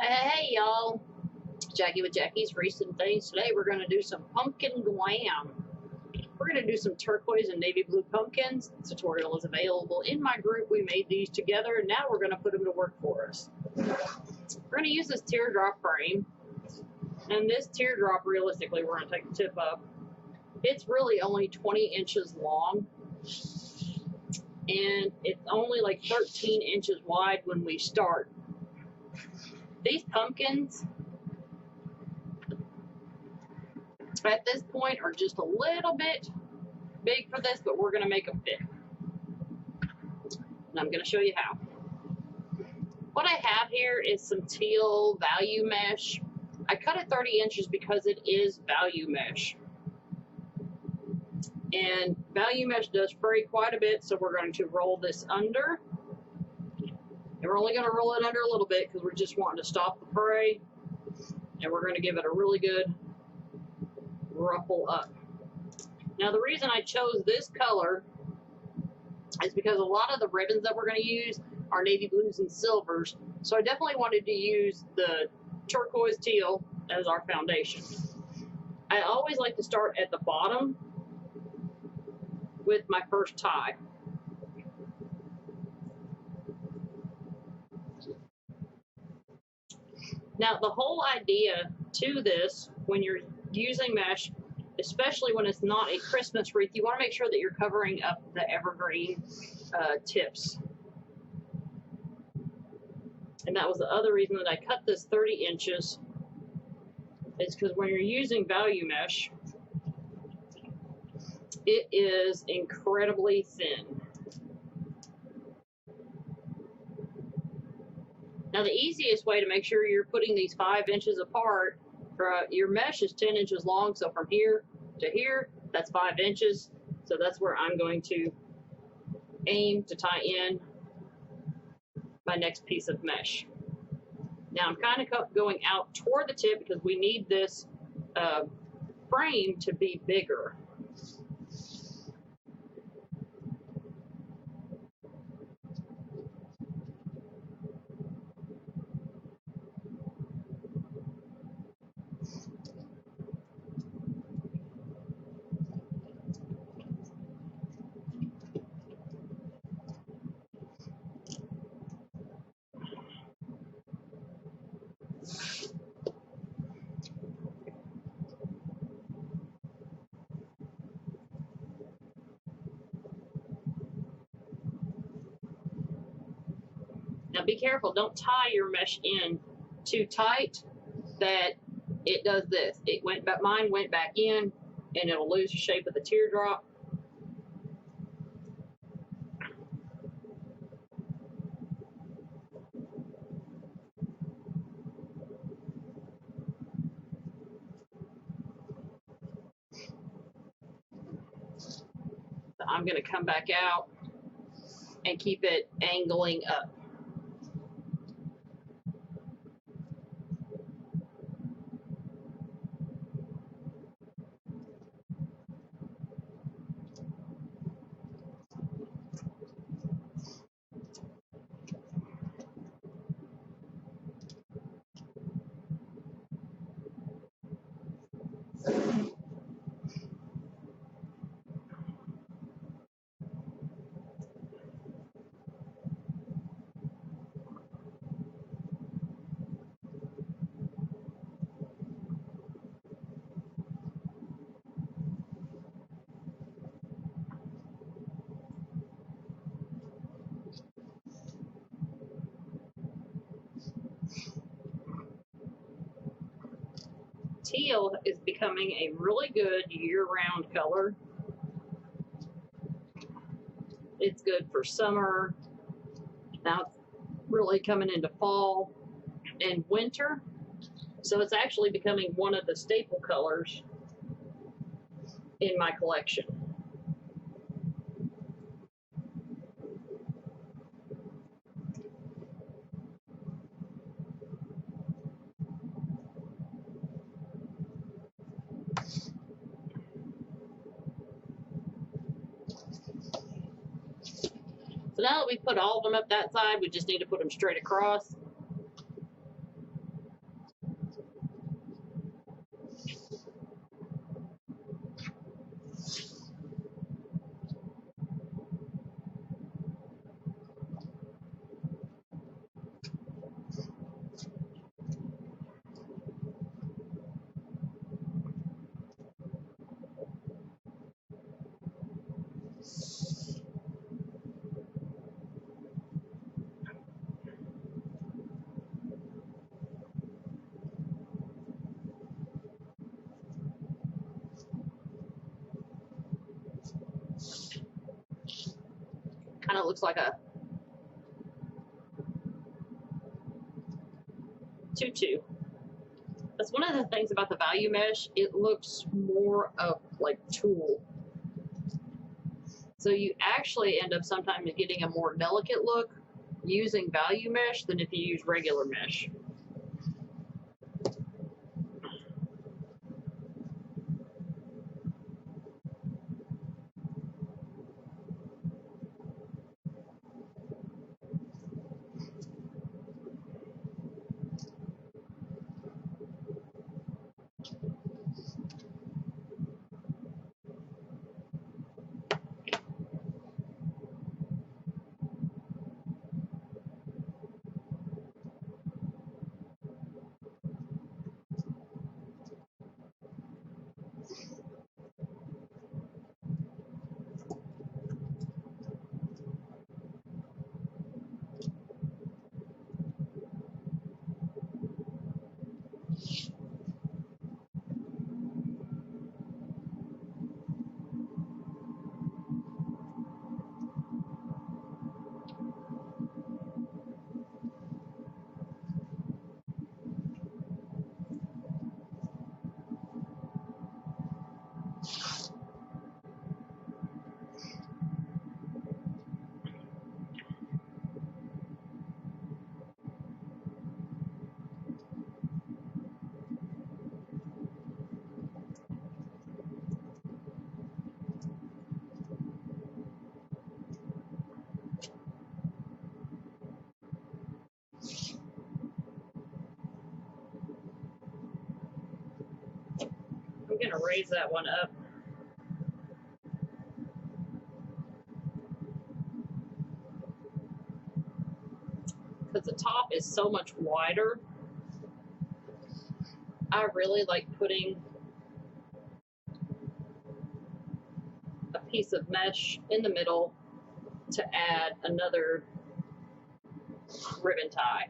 Hey y'all, Jackie with Jackie's Recent Things. Today we're going to do some pumpkin glam. We're going to do some turquoise and navy blue pumpkins. The tutorial is available in my group. We made these together and now we're going to put them to work for us. We're going to use this teardrop frame, and this teardrop, realistically, we're going to take the tip up. It's really only 20 inches long and it's only like 13 inches wide when we start. These pumpkins at this point are just a little bit big for this, but we're going to make them fit. And I'm going to show you how. What I have here is some teal value mesh. I cut it 30 inches because it is value mesh. And value mesh does fray quite a bit, so we're going to roll this under. And we're only going to roll it under a little bit because we're just wanting to stop the fray. And we're going to give it a really good ruffle up. Now the reason I chose this color is because a lot of the ribbons that we're going to use are navy blues and silvers. So I definitely wanted to use the turquoise teal as our foundation. I always like to start at the bottom with my first tie. Now the whole idea to this, when you're using mesh, especially when it's not a Christmas wreath, you want to make sure that you're covering up the evergreen tips. And that was the other reason that I cut this 30 inches, is because when you're using value mesh, it is incredibly thin. Now the easiest way to make sure you're putting these 5 inches apart, your mesh is 10 inches long, so from here to here, that's 5 inches. So that's where I'm going to aim to tie in my next piece of mesh. Now I'm kind of going out toward the tip because we need this frame to be bigger. Now be careful, don't tie your mesh in too tight that it does this. Mine went back in and it'll lose the shape of the teardrop. So I'm going to come back out and keep it angling up. Teal is becoming a really good year-round color. It's good for summer. Now it's really coming into fall and winter. So it's actually becoming one of the staple colors in my collection. So now that we've put all of them up that side, we just need to put them straight across. kind of looks like a tutu. That's one of the things about the value mesh. It looks more of like tulle. So you actually end up sometimes getting a more delicate look using value mesh than if you use regular mesh. I'm going to raise that one up. Because the top is so much wider. I really like putting a piece of mesh in the middle to add another ribbon tie.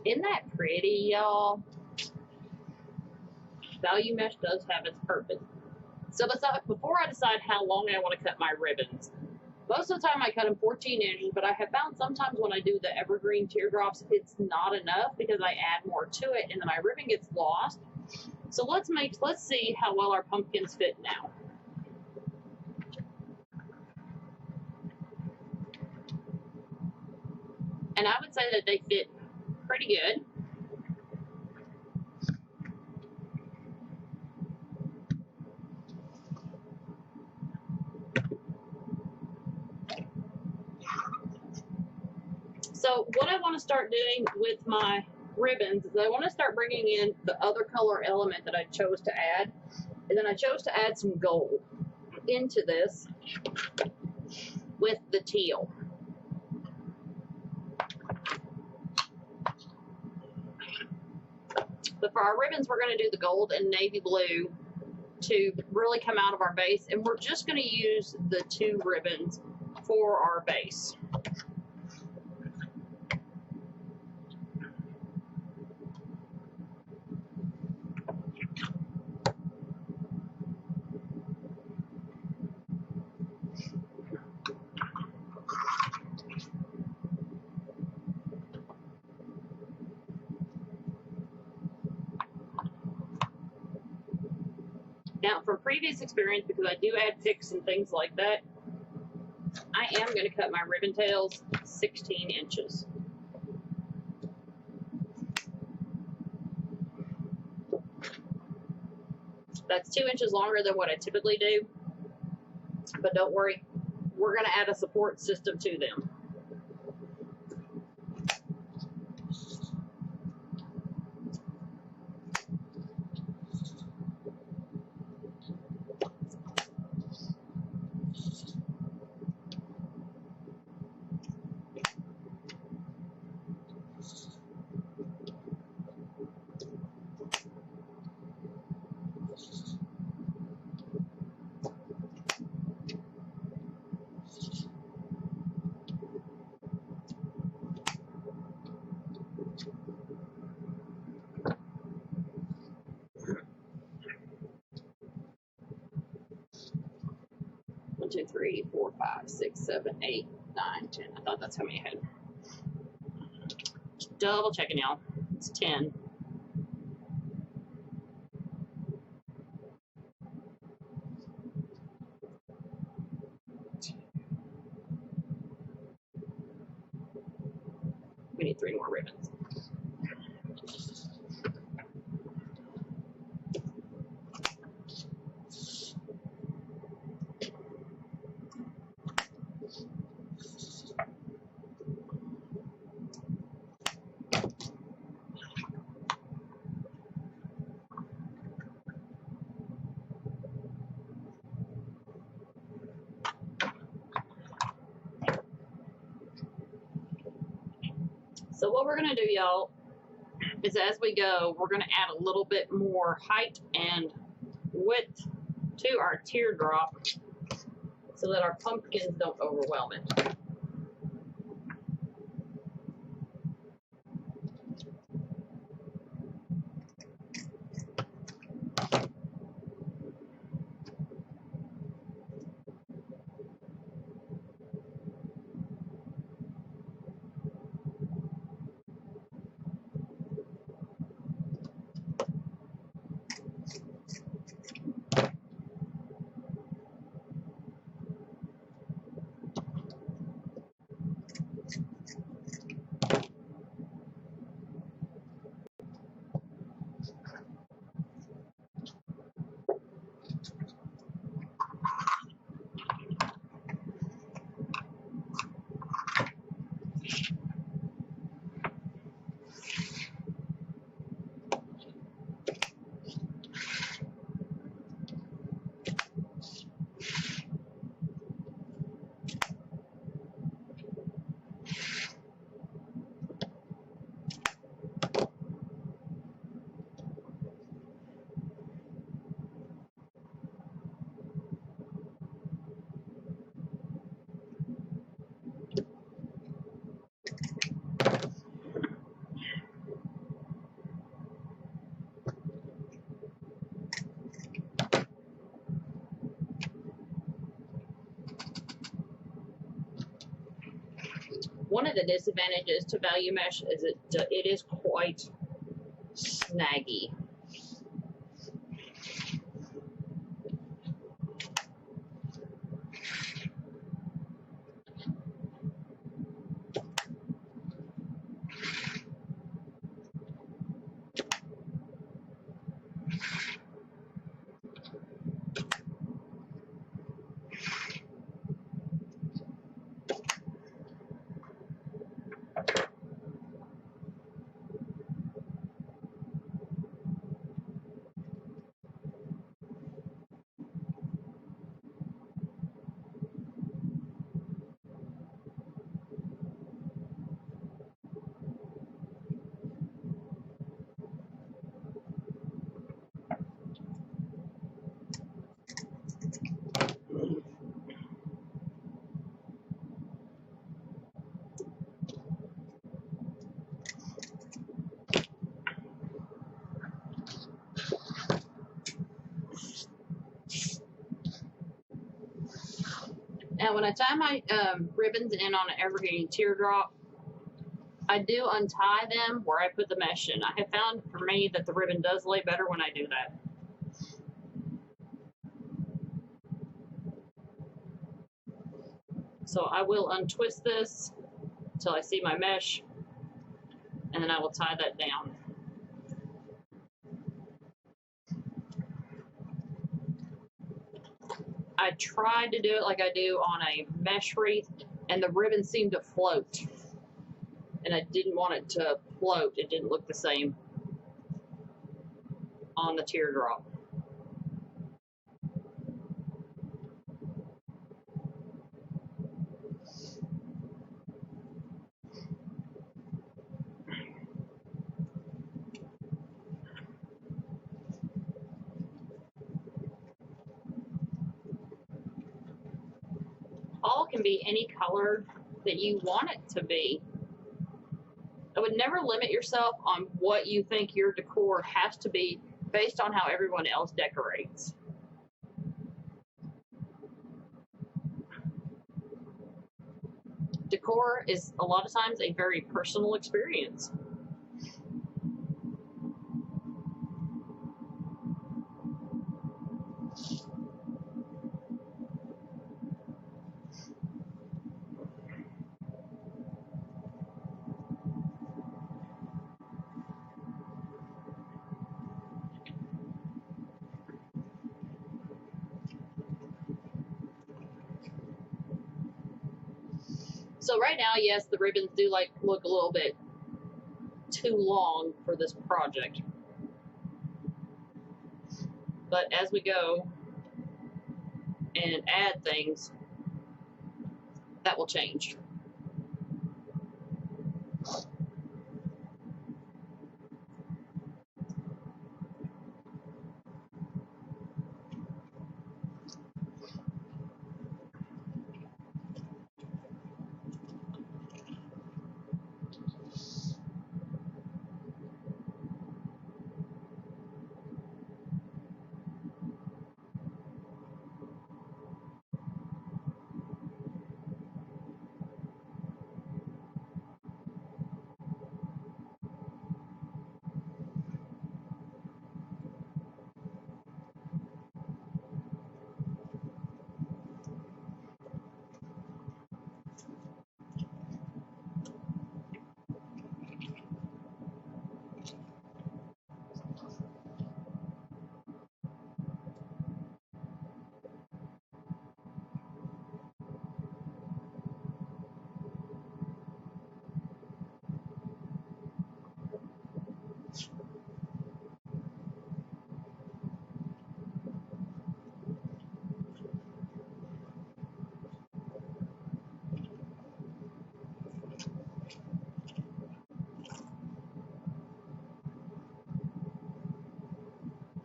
Isn't that pretty, y'all? Value mesh does have its purpose. So before I decide how long I want to cut my ribbons, most of the time I cut them 14 inches, but I have found sometimes when I do the evergreen teardrops, it's not enough because I add more to it and then my ribbon gets lost. So let's see how well our pumpkins fit now. And I would say that they fit pretty good. So what I want to start doing with my ribbons is I want to start bringing in the other color element that I chose to add. And then I chose to add some gold into this with the teal. But for our ribbons, we're going to do the gold and navy blue to really come out of our base. And we're just going to use the 2 ribbons for our base. Now, from previous experience, because I do add picks and things like that, I am going to cut my ribbon tails 16 inches. That's 2 inches longer than what I typically do, but don't worry, we're going to add a support system to them. 2, 3, 4, 5, 6, 7, 8, 9, 10. I thought that's how many I had. Just double checking, y'all. It's 10. We need 3 more ribbons. So what we're going to do, y'all, is as we go, we're going to add a little bit more height and width to our teardrop so that our pumpkins don't overwhelm it. One of the disadvantages to value mesh is it is quite snaggy. Now, when I tie my ribbons in on an evergreen teardrop, I do untie them where I put the mesh in. I have found for me that the ribbon does lay better when I do that. So I will untwist this until I see my mesh, and then I will tie that down. I tried to do it like I do on a mesh wreath, and the ribbon seemed to float. And I didn't want it to float. It didn't look the same on the teardrop. Fall can be any color that you want it to be. I would never limit yourself on what you think your decor has to be based on how everyone else decorates. decor is a lot of times a very personal experience. So right now, yes, the ribbons do look a little bit too long for this project. But as we go and add things, that will change.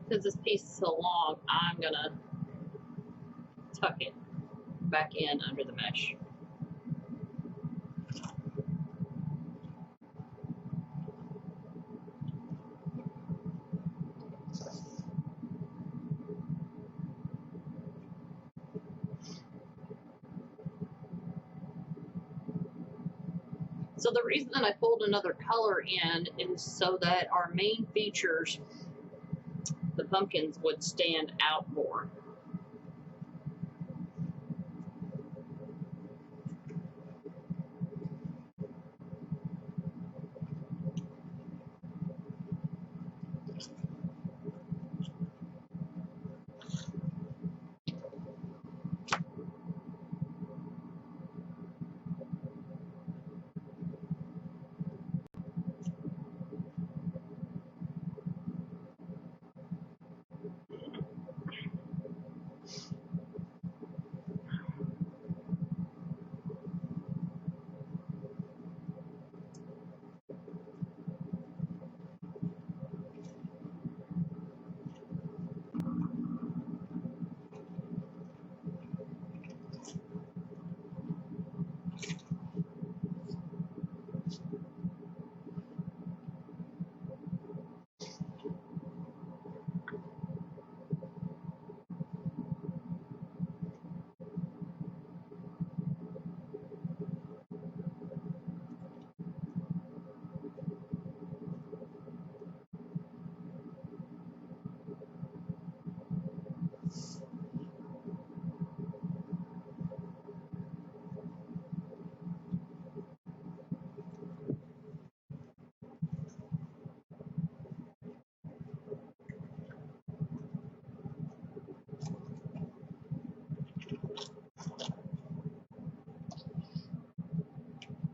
Because this piece is so long, I'm gonna tuck it back in under the mesh. So the reason that I pulled another color in is so that our main features, the pumpkins, would stand out more.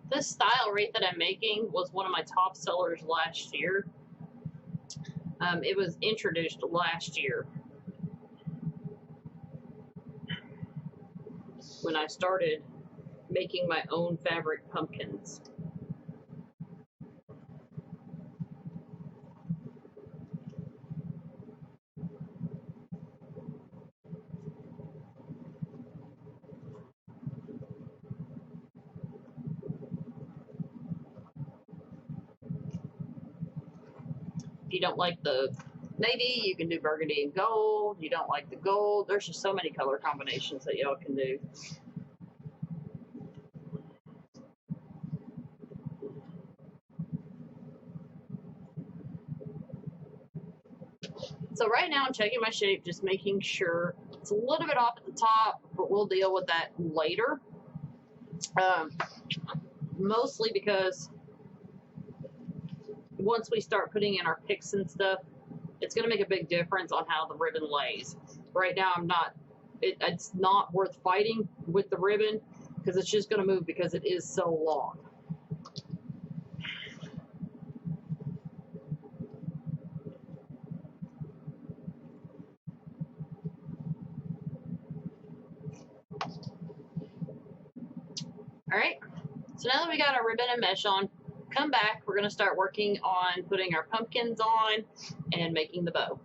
This style wreath that I'm making was one of my top sellers last year. It was introduced last year when I started making my own fabric pumpkins. If you don't like the navy, you can do burgundy and gold. You don't like the gold, there's just so many color combinations that y'all can do. So right now I'm checking my shape, just making sure it's a little bit off at the top, but we'll deal with that later. Mostly because once we start putting in our picks and stuff, it's going to make a big difference on how the ribbon lays. Right now it's not worth fighting with the ribbon because it's just going to move because it is so long. All right, so now that we got our ribbon and mesh on, come back, we're going to start working on putting our pumpkins on and making the bow.